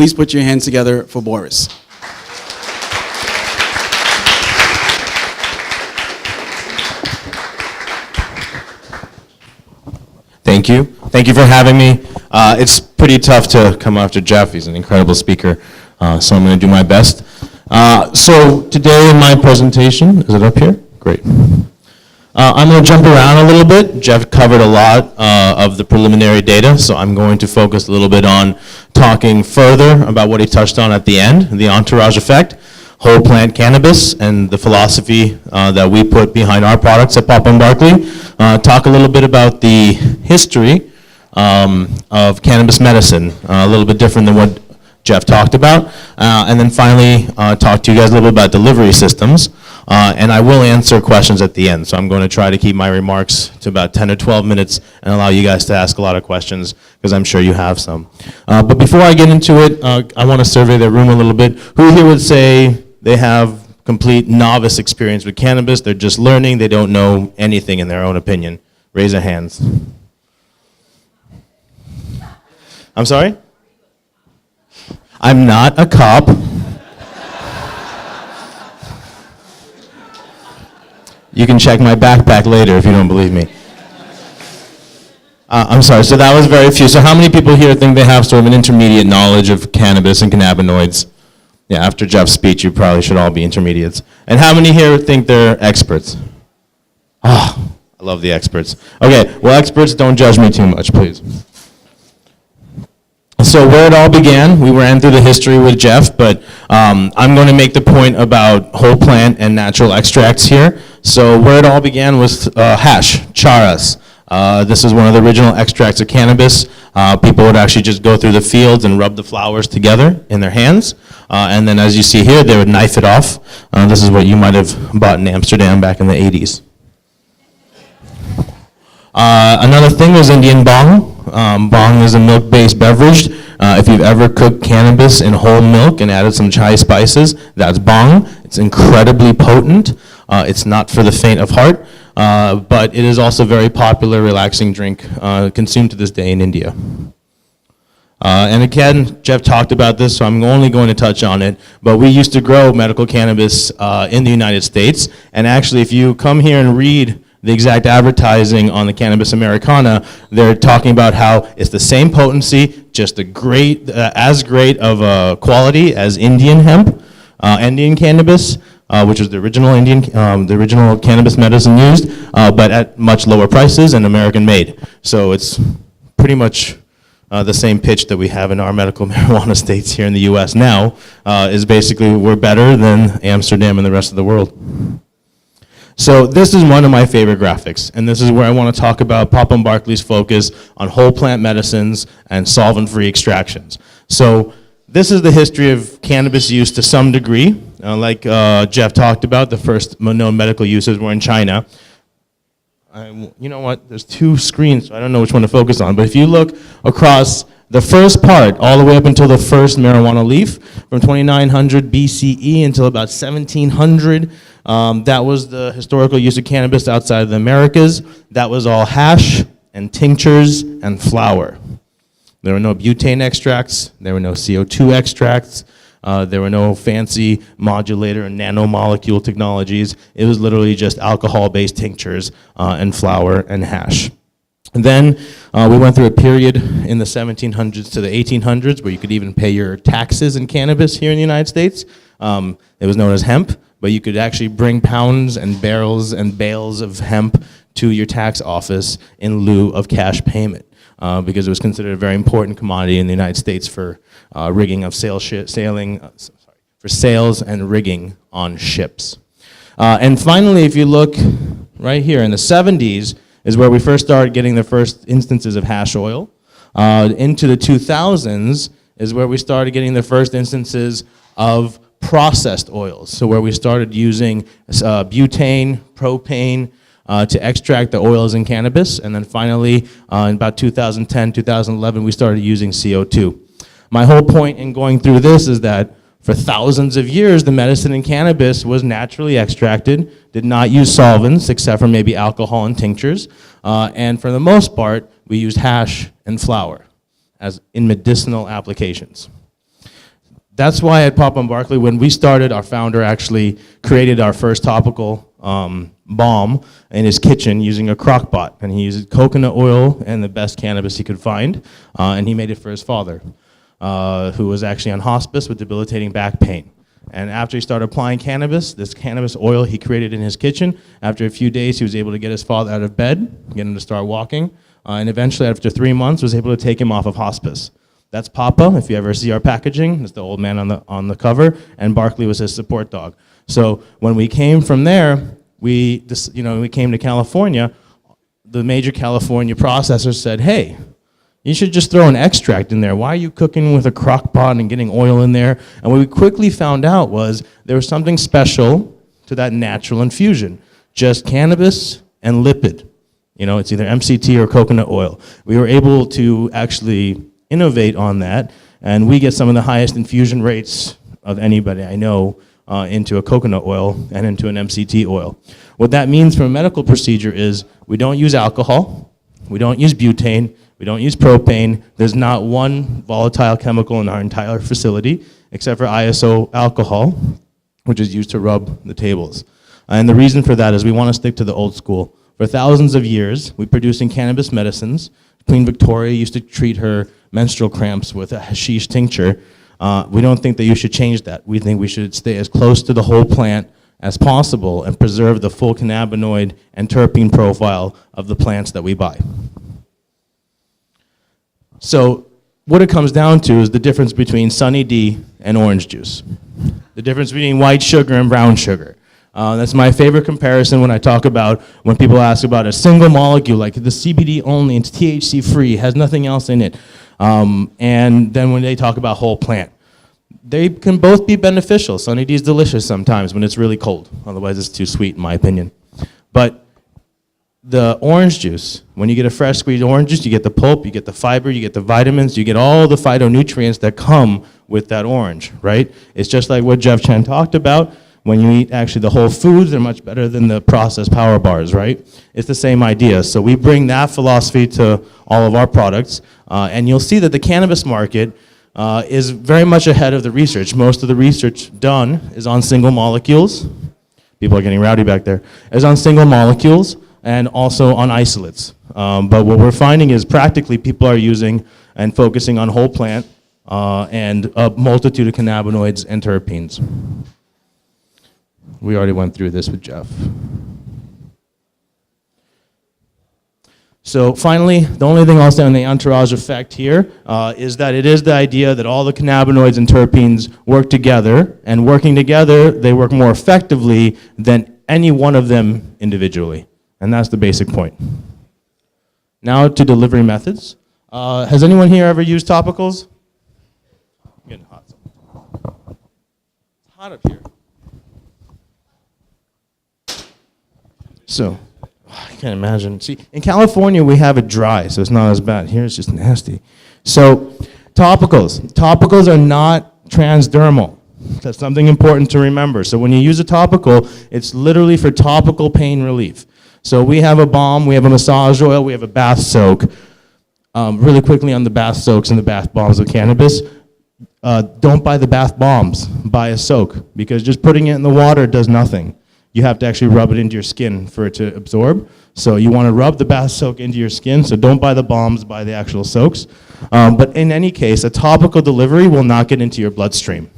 Please put your hands together for Boris. Thank you. Thank you for having me. It's pretty tough to come after Jeff. He's an incredible speaker, so I'm going to do my best. So today in my presentation, is it up here? Great. I'm going to jump around a little bit. Jeff covered a lot of the preliminary data, so I'm going to focus a little bit on talking further about what he touched on at the end, the Entourage Effect, whole plant cannabis, and the philosophy that we put behind our products at Pop and Barkley. Talk a little bit about the history of cannabis medicine, a little bit different than what Jeff talked about, and then finally talk to you guys a little bit about delivery systems, and I will answer questions at the end, so I'm going to try to keep my remarks to about 10 or 12 minutes and allow you guys to ask a lot of questions, because I'm sure you have some. But before I get into it, I want to survey the room a little bit. Who here would say they have complete novice experience with cannabis? They're just learning, they don't know anything in their own opinion? Raise your hands. I'm sorry? I'm not a cop. You can check my backpack later if you don't believe me. I'm sorry, so that was very few. So how many people here think they have sort of an intermediate knowledge of cannabis and cannabinoids? Yeah, after Jeff's speech, you probably should all be intermediates. And how many here think they're experts? Oh, I love the experts. Okay, well, experts, don't judge me too much, please. So where it all began, we ran through the history with Jeff, but I'm going to make the point about whole plant and natural extracts here. So where it all began was hash, charas. This is one of the original extracts of cannabis. People would actually just go through the fields and rub the flowers together in their hands. And then as you see here, they would knife it off. This is what you might have bought in Amsterdam back in the 80s. Another thing was Indian Bong. Bong is a milk-based beverage. If you've ever cooked cannabis in whole milk and added some chai spices, that's Bong. It's incredibly potent. It's not for the faint of heart, but it is also a very popular, relaxing drink consumed to this day in India. And again, Jeff talked about this, so I'm only going to touch on it, but we used to grow medical cannabis in the United States, and actually if you come here and read the exact advertising on the Cannabis Americana, they're talking about how it's the same potency, just a great, as great of a quality as Indian hemp, Indian cannabis, which was the original cannabis medicine used, but at much lower prices and American made. So it's pretty much the same pitch that we have in our medical marijuana states here in the US now, is basically we're better than Amsterdam and the rest of the world. So this is one of my favorite graphics, and this is where I want to talk about Pop and Barkley's focus on whole plant medicines and solvent-free extractions. So this is the history of cannabis use to some degree. Like Jeff talked about, the first known medical uses were in China. You know what, there's two screens, so I don't know which one to focus on, but if you look across the first part, all the way up until the first marijuana leaf, from 2900 BCE until about 1700, that was the historical use of cannabis outside of the Americas. That was all hash and tinctures and flower. There were no butane extracts, there were no CO2 extracts, there were no fancy modulator and nanomolecule technologies. It was literally just alcohol-based tinctures and flower and hash. And then we went through a period in the 1700s to the 1800s where you could even pay your taxes in cannabis here in the United States. It was known as hemp, but you could actually bring pounds and barrels and bales of hemp to your tax office in lieu of cash payment, because it was considered a very important commodity in the United States for rigging of for sales and rigging on ships. And finally, if you look right here in the 70s, is where we first started getting the first instances of hash oil. Into the 2000s is where we started getting the first instances of processed oils. So where we started using butane, propane, to extract the oils in cannabis. And then finally, in about 2010, 2011, we started using CO2. My whole point in going through this is that for thousands of years, the medicine in cannabis was naturally extracted, did not use solvents except for maybe alcohol and tinctures, and for the most part, we used hash and flower as in medicinal applications. that's why at Pop on Barkley, when we started, our founder actually created our first topical balm in his kitchen using a crock pot. And he used coconut oil and the best cannabis he could find. And he made it for his father, who was actually on hospice with debilitating back pain. And after he started applying cannabis, this cannabis oil he created in his kitchen, after a few days he was able to get his father out of bed, get him to start walking, and eventually after 3 months was able to take him off of hospice. That's Papa, if you ever see our packaging, that's the old man on the cover, and Barkley was his support dog. So when we came from there, we came to California, the major California processors said, hey, you should just throw an extract in there. Why are you cooking with a crock pot and getting oil in there? And what we quickly found out was there was something special to that natural infusion. Just cannabis and lipid. It's either MCT or coconut oil. We were able to actually innovate on that, and we get some of the highest infusion rates of anybody I know into a coconut oil and into an MCT oil. What that means from a medical procedure is we don't use alcohol, we don't use butane, we don't use propane. There's not one volatile chemical in our entire facility except for ISO alcohol, which is used to rub the tables. And the reason for that is we want to stick to the old school. For thousands of years, we're producing cannabis medicines. Queen Victoria used to treat her menstrual cramps with a hashish tincture. We don't think that you should change that. We think we should stay as close to the whole plant as possible and preserve the full cannabinoid and terpene profile of the plants that we buy. So what it comes down to is the difference between Sunny D and orange juice. The difference between white sugar and brown sugar. That's my favorite comparison when people ask about a single molecule, like the CBD only, it's THC free, has nothing else in it. And then when they talk about whole plant, they can both be beneficial. Sunny D is delicious sometimes when it's really cold. Otherwise it's too sweet in my opinion. But the orange juice, when you get a fresh squeezed orange juice, you get the pulp, you get the fiber, you get the vitamins, you get all the phytonutrients that come with that orange, right? It's just like what Jeff Chen talked about. When you eat actually the whole foods, they're much better than the processed power bars, right? It's the same idea. So we bring that philosophy to all of our products, and you'll see that the cannabis market is very much ahead of the research. Most of the research done is on single molecules. People are getting rowdy back there. Is on single molecules and also on isolates. But what we're finding is practically people are using and focusing on whole plant and a multitude of cannabinoids and terpenes. We already went through this with Jeff. So finally, the only thing I'll say on the Entourage Effect here is that it is the idea that all the cannabinoids and terpenes work together, and working together, they work more effectively than any one of them individually. And that's the basic point. Now to delivery methods. Has anyone here ever used topicals? I'm getting hot. It's hot up here. So, I can't imagine. See, in California we have it dry, so it's not as bad. Here it's just nasty. So, topicals. Topicals are not transdermal. That's something important to remember. So when you use a topical, it's literally for topical pain relief. So we have a balm, we have a massage oil, we have a bath soak. Really quickly on the bath soaks and the bath bombs of cannabis, don't buy the bath bombs, buy a soak, because just putting it in the water does nothing. You have to actually rub it into your skin for it to absorb. So you want to rub the bath soak into your skin, so don't buy the bombs, buy the actual soaks. But in any case, a topical delivery will not get into your bloodstream.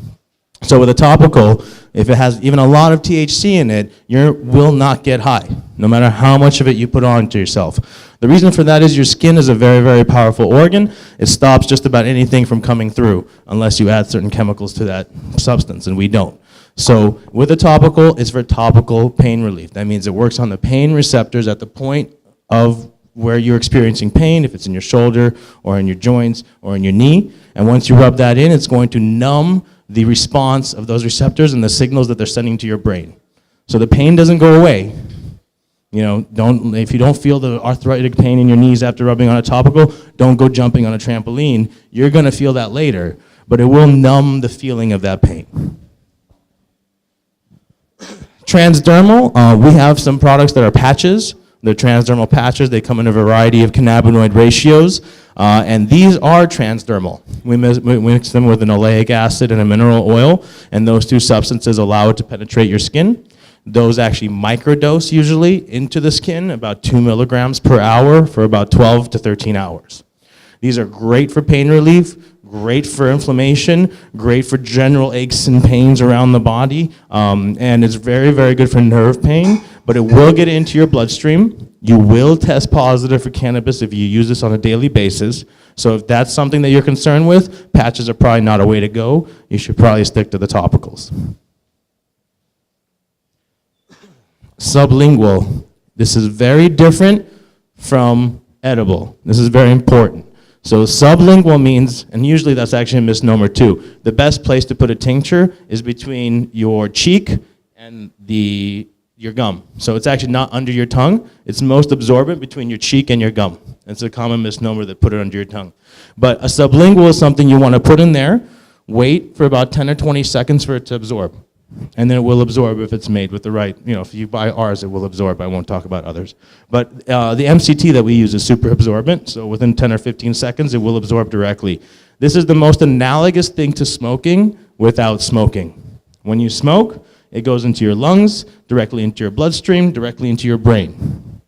So with a topical, if it has even a lot of THC in it, you will not get high, no matter how much of it you put on to yourself. The reason for that is your skin is a very, very powerful organ. It stops just about anything from coming through, unless you add certain chemicals to that substance, and we don't. So with a topical, it's for topical pain relief. That means it works on the pain receptors at the point of where you're experiencing pain, if it's in your shoulder or in your joints or in your knee. And once you rub that in, it's going to numb the response of those receptors and the signals that they're sending to your brain. So the pain doesn't go away. You know, if you don't feel the arthritic pain in your knees after rubbing on a topical, don't go jumping on a trampoline. You're going to feel that later, but it will numb the feeling of that pain. Transdermal, we have some products that are patches. They're transdermal patches. They come in a variety of cannabinoid ratios, and these are transdermal. We mix them with an oleic acid and a mineral oil, and those two substances allow it to penetrate your skin. Those actually microdose usually into the skin, about 2 milligrams per hour for about 12 to 13 hours. These are great for pain relief, great for inflammation, great for general aches and pains around the body, and it's very, very good for nerve pain, but it will get into your bloodstream. You will test positive for cannabis if you use this on a daily basis. So if that's something that you're concerned with, patches are probably not a way to go. You should probably stick to the topicals. Sublingual. This is very different from edible. This is very important. So sublingual means, and usually that's actually a misnomer too, the best place to put a tincture is between your cheek and your gum. So it's actually not under your tongue. It's most absorbent between your cheek and your gum. It's a common misnomer that put it under your tongue. But a sublingual is something you want to put in there, wait for about 10 or 20 seconds for it to absorb. And then it will absorb if it's made with the right, if you buy ours, it will absorb. I won't talk about others. But the MCT that we use is super absorbent, so within 10 or 15 seconds, it will absorb directly. This is the most analogous thing to smoking without smoking. When you smoke, it goes into your lungs, directly into your bloodstream, directly into your brain.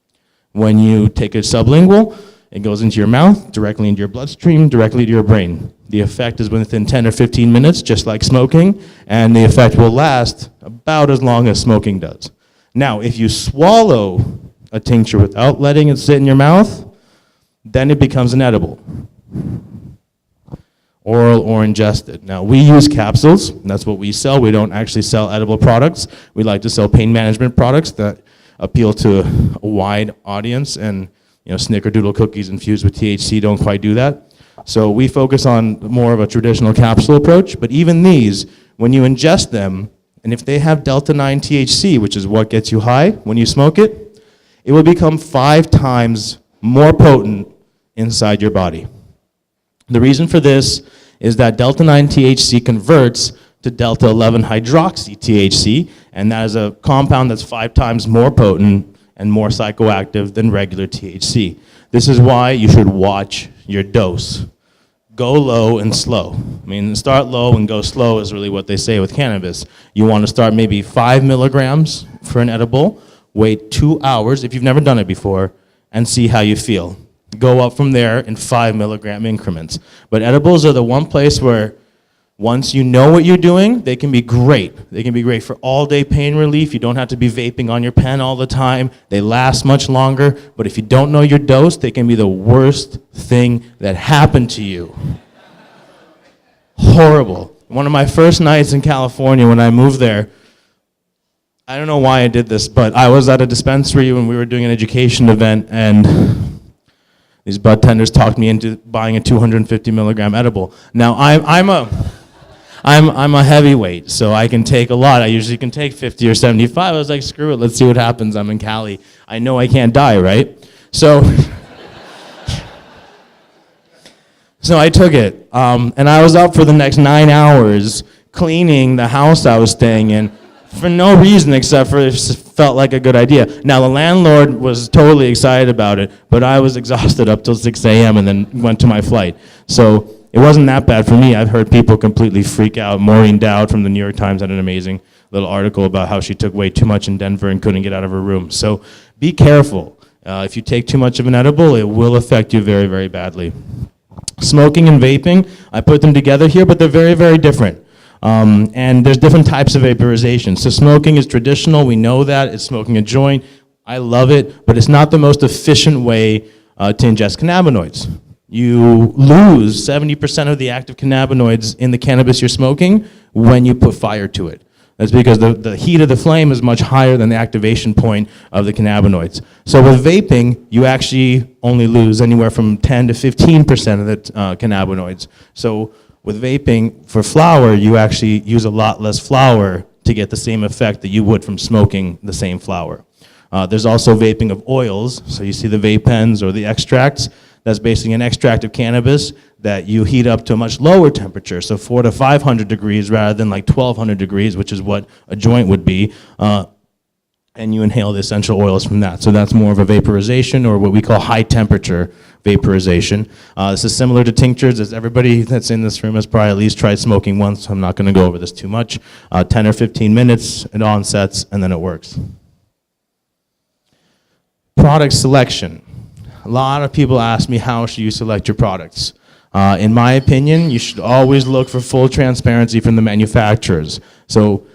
When you take a sublingual, it goes into your mouth, directly into your bloodstream, directly to your brain. The effect is within 10 or 15 minutes, just like smoking, and the effect will last about as long as smoking does. Now, if you swallow a tincture without letting it sit in your mouth, then it becomes an edible, oral or ingested. Now, we use capsules, and that's what we sell. We don't actually sell edible products. We like to sell pain management products that appeal to a wide audience, and snickerdoodle cookies infused with THC don't quite do that. So we focus on more of a traditional capsule approach, but even these, when you ingest them, and if they have delta-9 THC, which is what gets you high when you smoke it, it will become 5 times more potent inside your body. The reason for this is that delta-9 THC converts to delta-11 hydroxy THC, and that is a compound that's 5 times more potent and more psychoactive than regular THC. This is why you should watch your dose. Go low and slow. Start low and go slow is really what they say with cannabis. You want to start maybe 5 milligrams for an edible, wait 2 hours if you've never done it before, and see how you feel. Go up from there in 5 milligram increments. But edibles are the one place where once you know what you're doing, they can be great. They can be great for all-day pain relief. You don't have to be vaping on your pen all the time. They last much longer. But if you don't know your dose, they can be the worst thing that happened to you. Horrible. One of my first nights in California when I moved there, I don't know why I did this, but I was at a dispensary when we were doing an education event, and these bud tenders talked me into buying a 250 milligram edible. Now, I'm a heavyweight, so I can take a lot. I usually can take 50 or 75. I was like, screw it, let's see what happens. I'm in Cali. I know I can't die, right? So I took it, and I was up for the next 9 hours cleaning the house I was staying in for no reason except for it just felt like a good idea. Now, the landlord was totally excited about it, but I was exhausted up till 6 a.m. and then went to my flight. So it wasn't that bad for me. I've heard people completely freak out. Maureen Dowd from the New York Times had an amazing little article about how she took way too much in Denver and couldn't get out of her room. So be careful. If you take too much of an edible, it will affect you very, very badly. Smoking and vaping, I put them together here, but they're very, very different. And there's different types of vaporization. So smoking is traditional. We know that. It's smoking a joint. I love it, but it's not the most efficient way to ingest cannabinoids. You lose 70% of the active cannabinoids in the cannabis you're smoking when you put fire to it. That's because the heat of the flame is much higher than the activation point of the cannabinoids. So with vaping, you actually only lose anywhere from 10 to 15% of the cannabinoids. So with vaping, for flower, you actually use a lot less flower to get the same effect that you would from smoking the same flower. There's also vaping of oils. So you see the vape pens or the extracts. That's basically an extract of cannabis that you heat up to a much lower temperature, so 400 to 500 degrees rather than like 1200 degrees, which is what a joint would be. and you inhale the essential oils from that. So that's more of a vaporization, or what we call high temperature vaporization. This is similar to tinctures, as everybody that's in this room has probably at least tried smoking once, so I'm not gonna go over this too much. 10 or 15 minutes, it onsets, and then it works. Product selection. A lot of people ask me, how should you select your products? In my opinion, you should always look for full transparency from the manufacturers. So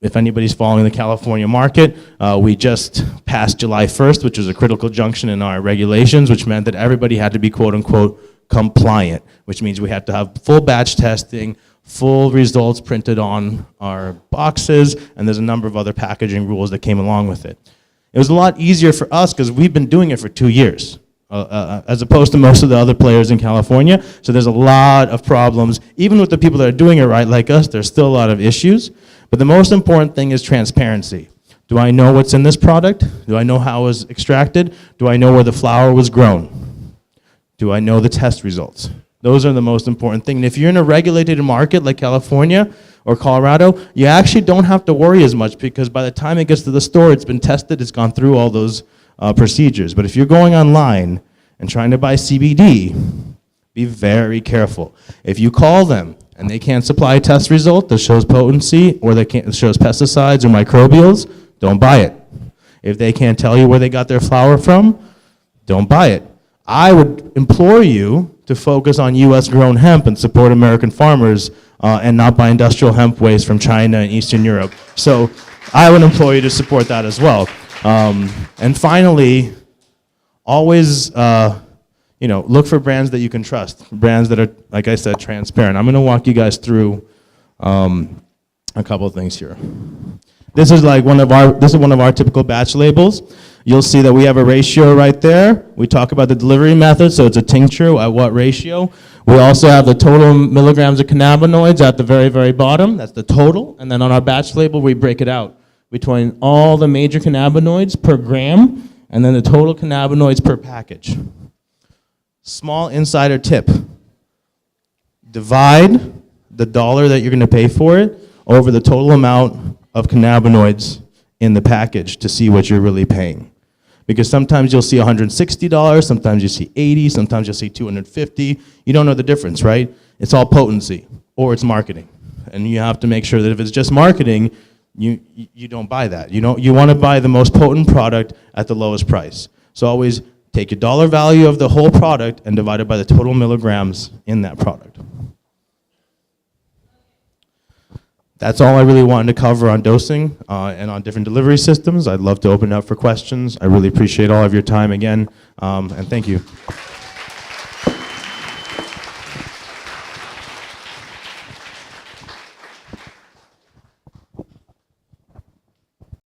if anybody's following the California market, we just passed July 1st, which was a critical junction in our regulations, which meant that everybody had to be quote unquote compliant, which means we had to have full batch testing, full results printed on our boxes, and there's a number of other packaging rules that came along with it. It was a lot easier for us because we've been doing it for 2 years. As opposed to most of the other players in California. So there's a lot of problems. Even with the people that are doing it right like us, there's still a lot of issues. But the most important thing is transparency. Do I know what's in this product? Do I know how it was extracted? Do I know where the flower was grown? Do I know the test results? Those are the most important thing. And if you're in a regulated market like California or Colorado, you actually don't have to worry as much, because by the time it gets to the store, it's been tested, it's gone through all those procedures. But if you're going online and trying to buy CBD, be very careful. If you call them and they can't supply a test result that shows potency, or that shows pesticides or microbials, don't buy it. If they can't tell you where they got their flower from, don't buy it. I would implore you to focus on US grown hemp and support American farmers, and not buy industrial hemp waste from China and Eastern Europe. So I would implore you to support that as well. And finally, always look for brands that you can trust, brands that are, like I said, transparent. I'm going to walk you guys through a couple of things here. This is one of our typical batch labels. You'll see that we have a ratio right there. We talk about the delivery method, so it's a tincture at what ratio. We also have the total milligrams of cannabinoids at the very, very bottom. That's the total. And then on our batch label, we break it out between all the major cannabinoids per gram, and then the total cannabinoids per package. Small insider tip. Divide the dollar that you're going to pay for it over the total amount of cannabinoids in the package to see what you're really paying. Because sometimes you'll see $160, sometimes you see $80, sometimes you'll see $250. You don't know the difference, right? It's all potency, or it's marketing. And you have to make sure that if it's just marketing, you don't buy that. You want to buy the most potent product at the lowest price. So always take your dollar value of the whole product and divide it by the total milligrams in that product. That's all I really wanted to cover on dosing and on different delivery systems. I'd love to open it up for questions. I really appreciate all of your time again, and thank you.